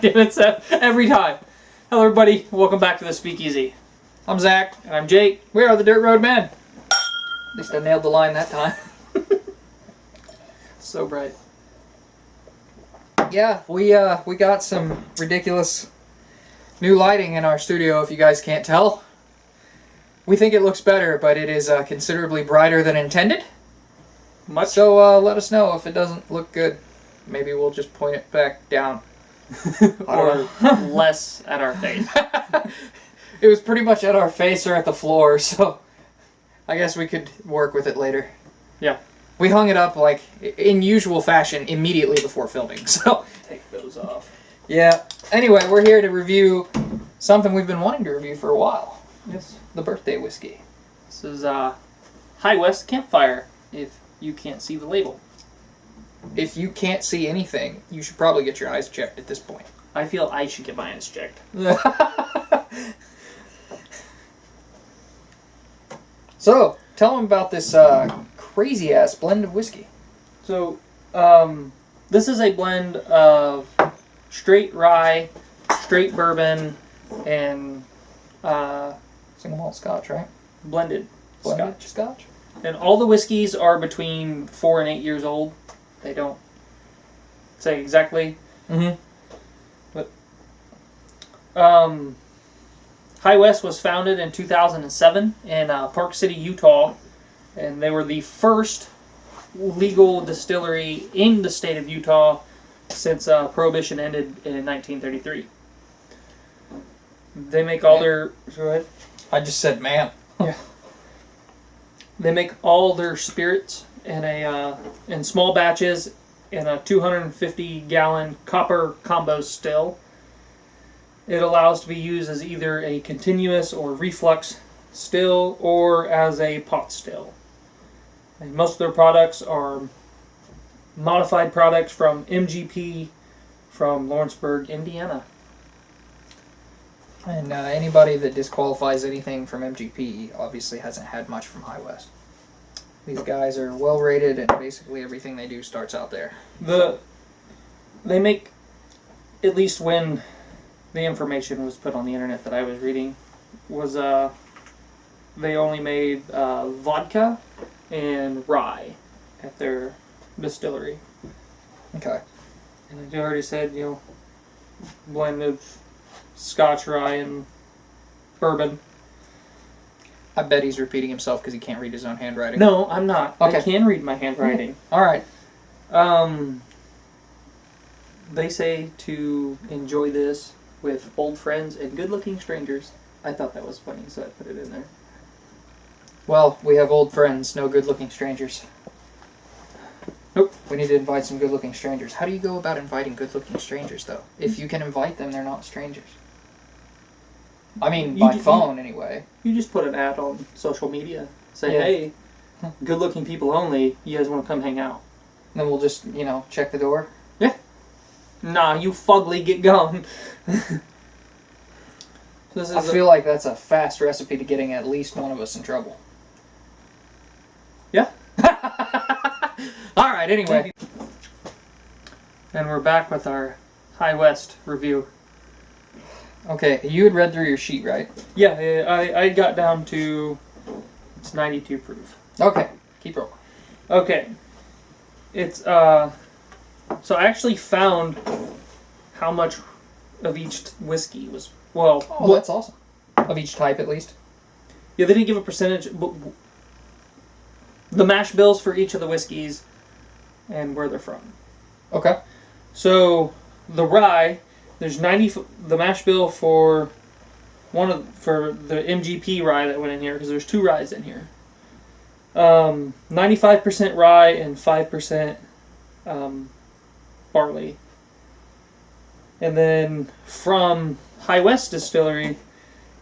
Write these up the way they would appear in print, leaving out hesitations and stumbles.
Damn it, Seth. Every time. Hello, everybody. Welcome back to the Speakeasy. I'm Zach. And I'm Jake. We are the Dirt Road Men. At least I nailed the line that time. So bright. Yeah, we got some ridiculous new lighting in our studio, if you guys can't tell. We think it looks better, but it is considerably brighter than intended. Much? So let us know if it doesn't look good. Maybe we'll just point it back down. Or less at our face. It was pretty much at our face or at the floor, so I guess we could work with it later. Yeah. We hung it up, like, in usual fashion immediately before filming, so... Take those off. Yeah. Anyway, we're here to review something we've been wanting to review for a while. Yes. The birthday whiskey. This is High West Campfire, if you can't see the label. If you can't see anything, you should probably get your eyes checked at this point. I feel I should get my eyes checked. So, tell them about this crazy-ass blend of whiskey. So, this is a blend of straight rye, straight bourbon, and Single malt scotch, right? blended Scotch? And all the whiskeys are between 4 and 8 years old. They don't say exactly. Mm-hmm. But High West was founded in 2007 in Park City, Utah, and they were the first legal distillery in the state of Utah since Prohibition ended in 1933. They make all their... Go ahead. I just said, man. Yeah. They make all their spirits in small batches in a 250-gallon copper combo still. It allows to be used as either a continuous or reflux still or as a pot still. And most of their products are modified products from MGP from Lawrenceburg, Indiana. And anybody that disqualifies anything from MGP obviously hasn't had much from High West. These guys are well rated, and basically everything they do starts out there. They make, at least when the information was put on the internet that I was reading, was they only made vodka and rye at their distillery. Okay. And I already said, blend of Scotch, rye, and bourbon. I bet he's repeating himself because he can't read his own handwriting. No, I'm not. Okay. I can read my handwriting. All right. They say to enjoy this with old friends and good-looking strangers. I thought that was funny, so I put it in there. Well, we have old friends, no good-looking strangers. Nope. We need to invite some good-looking strangers. How do you go about inviting good-looking strangers, though? If you can invite them, they're not strangers. I mean, by phone, anyway. You just put an ad on social media. Say, hey, good-looking people only, you guys want to come hang out. And then we'll just, check the door. Yeah. Nah, you fugly, get gone. I feel like that's a fast recipe to getting at least one of us in trouble. Yeah. Alright, anyway. And we're back with our High West review. Okay, you had read through your sheet, right? Yeah, I got down to... It's 92 proof. Okay, keep rolling. Okay. It's, So I actually found how much of each whiskey was... Well... Oh, that's awesome. Of each type, at least? Yeah, they didn't give a percentage, but... The mash bills for each of the whiskeys and where they're from. Okay. So, the rye... There's 90. The mash bill for for the MGP rye that went in here, because there's 2 ryes in here. 95% rye and 5% barley. And then from High West Distillery,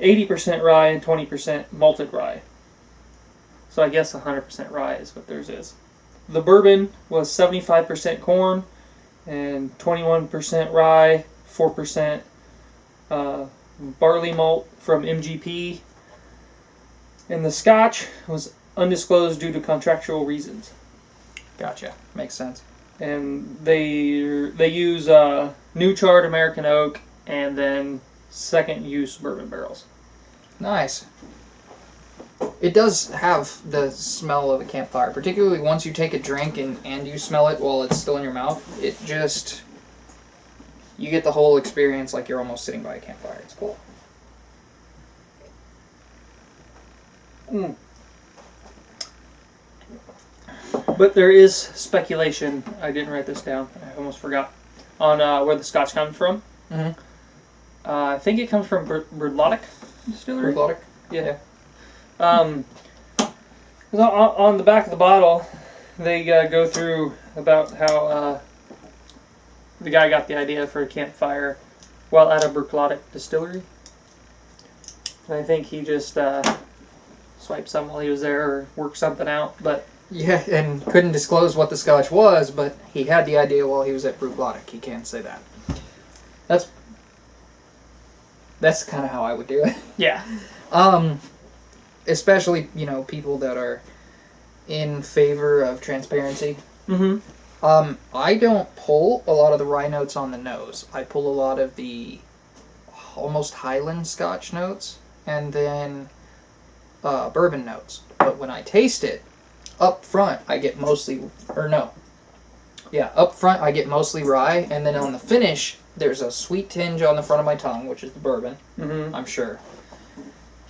80% rye and 20% malted rye. So I guess 100% rye is what theirs is. The bourbon was 75% corn and 21% rye. 4% barley malt from MGP. And the scotch was undisclosed due to contractual reasons. Gotcha. Makes sense. and they use new charred American oak and then second use bourbon barrels. Nice. It does have the smell of a campfire, particularly once you take a drink and you smell it while it's still in your mouth. It just, you get the whole experience like you're almost sitting by a campfire. It's cool. But there is speculation, I didn't write this down, I almost forgot, on where the scotch comes from. Mm-hmm. I think it comes from Brudlotic Distillery. Brudlotic? Yeah. On the back of the bottle, they go through about how the guy got the idea for a campfire while at a Brudlotic distillery. And I think he just swiped some while he was there or worked something out. But Yeah, and couldn't disclose what the scotch was, but he had the idea while he was at Brudlotic. He can't say that. That's kind of how I would do it. yeah. Especially, people that are in favor of transparency. Mm-hmm. I don't pull a lot of the rye notes on the nose. I pull a lot of the almost Highland Scotch notes and then bourbon notes. But when I taste it, up front I get mostly, up front I get mostly rye, and then on the finish there's a sweet tinge on the front of my tongue, which is the bourbon, I'm sure.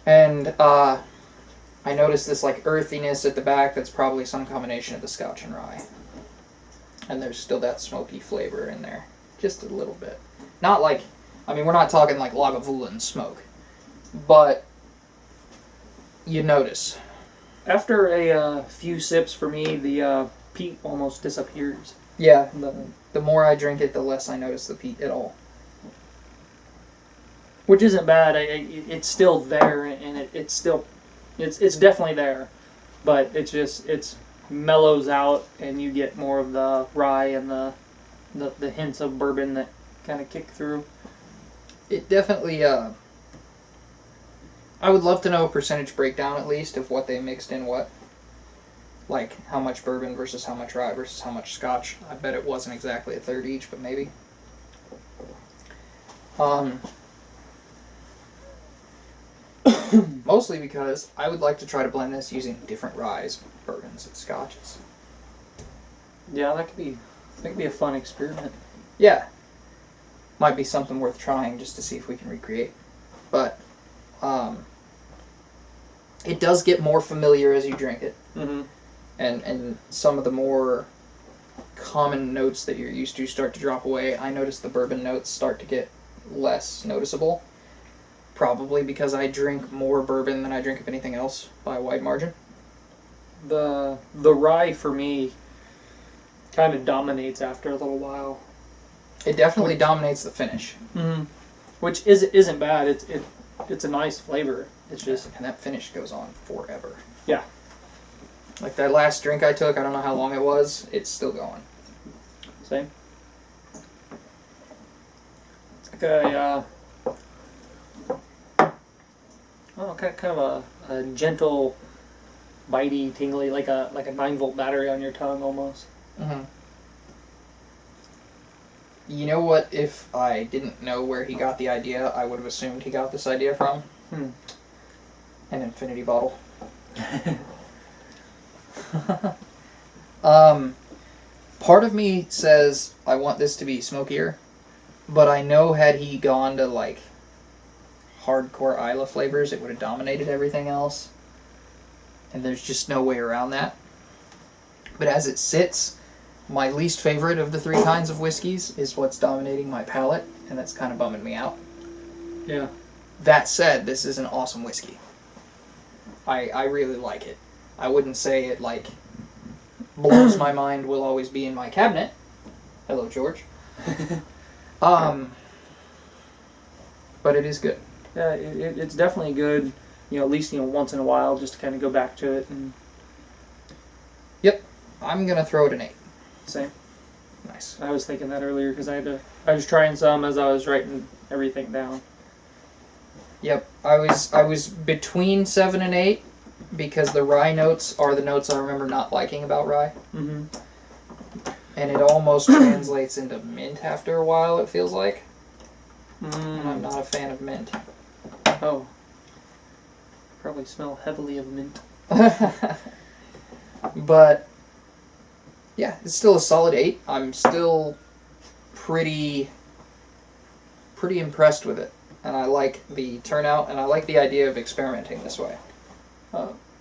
And I notice this like earthiness at the back that's probably some combination of the scotch and rye. And there's still that smoky flavor in there. Just a little bit. Not like, we're not talking like Lagavulin smoke. But you notice. After a few sips for me, the peat almost disappears. Yeah, the more I drink it, the less I notice the peat at all. Which isn't bad. It's still there, and it's definitely there, but it's mellows out, and you get more of the rye and the hints of bourbon that kind of kick through. It definitely. I would love to know a percentage breakdown at least of what they mixed in what. Like how much bourbon versus how much rye versus how much scotch. I bet it wasn't exactly a third each, but maybe. Mostly because I would like to try to blend this using different ryes, bourbons, and scotches. Yeah, that could be a fun experiment. Yeah. Might be something worth trying just to see if we can recreate. But it does get more familiar as you drink it. Mm-hmm. And some of the more common notes that you're used to start to drop away. I notice the bourbon notes start to get less noticeable. Probably because I drink more bourbon than I drink of anything else by a wide margin. The rye for me kind of dominates after a little while. It definitely dominates the finish. Mm-hmm. Which isn't bad. It's a nice flavor. It's just, and that finish goes on forever. Yeah. Like that last drink I took, I don't know how long it was. It's still going. Same. It's like kind of a gentle, bitey, tingly, like a 9-volt battery on your tongue almost. Mm-hmm. You know what? If I didn't know where he got the idea, I would have assumed he got this idea from an infinity bottle. Part of me says I want this to be smokier, but I know had he gone to like hardcore Isla flavors, it would have dominated everything else, and there's just no way around that. But as it sits, my least favorite of the three kinds of whiskeys is what's dominating my palate, and that's kind of bumming me out. Yeah. That said, this is an awesome whiskey. I really like it. I wouldn't say it like blows my mind, will always be in my cabinet. Hello, George. But it is good. Yeah, it's definitely good. At least once in a while, just to kind of go back to it. And Yep, I'm gonna throw it an 8. Same. Nice. I was thinking that earlier because I was trying some as I was writing everything down. Yep, I was between 7 and 8 because the rye notes are the notes I remember not liking about rye. Mm-hmm. and it almost translates into mint after a while, it feels like. And I'm Mm. not a fan of mint. Oh. Probably smell heavily of mint. But yeah, it's still a solid 8. I'm still pretty impressed with it, and I like the turnout, and I like the idea of experimenting this way.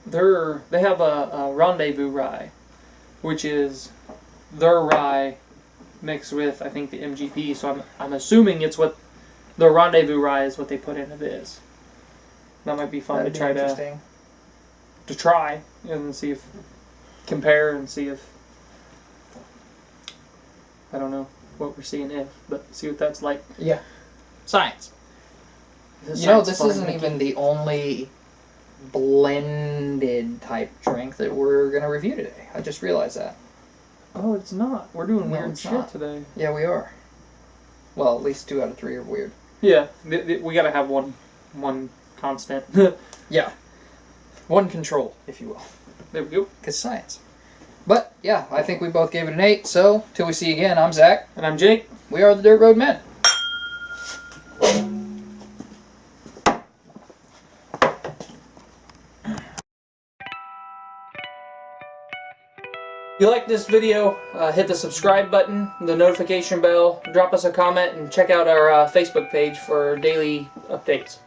They have a rendezvous rye, which is their rye mixed with, I think, the MGP. So I'm assuming it's what the rendezvous rye is what they put into this. That might be fun That'd to be try interesting. to try and see if compare and see if I don't know what we're seeing but see what that's like. Yeah. Science. This You know, sounds this fun, isn't Mickey. even the only blended type drink that we're going to review today. I just realized that. Oh, it's not. We're doing No, weird it's shit not. today. Yeah, we are. Well, at least 2 out of 3 are weird. Yeah, we gotta have one constant. Yeah. One control, if you will. There we go. Because science. But, yeah, I think we both gave it an 8. So, till we see you again, I'm Zach. And I'm Jake. We are the Dirt Road Men. If you like this video, hit the subscribe button, the notification bell, drop us a comment, and check out our Facebook page for daily updates.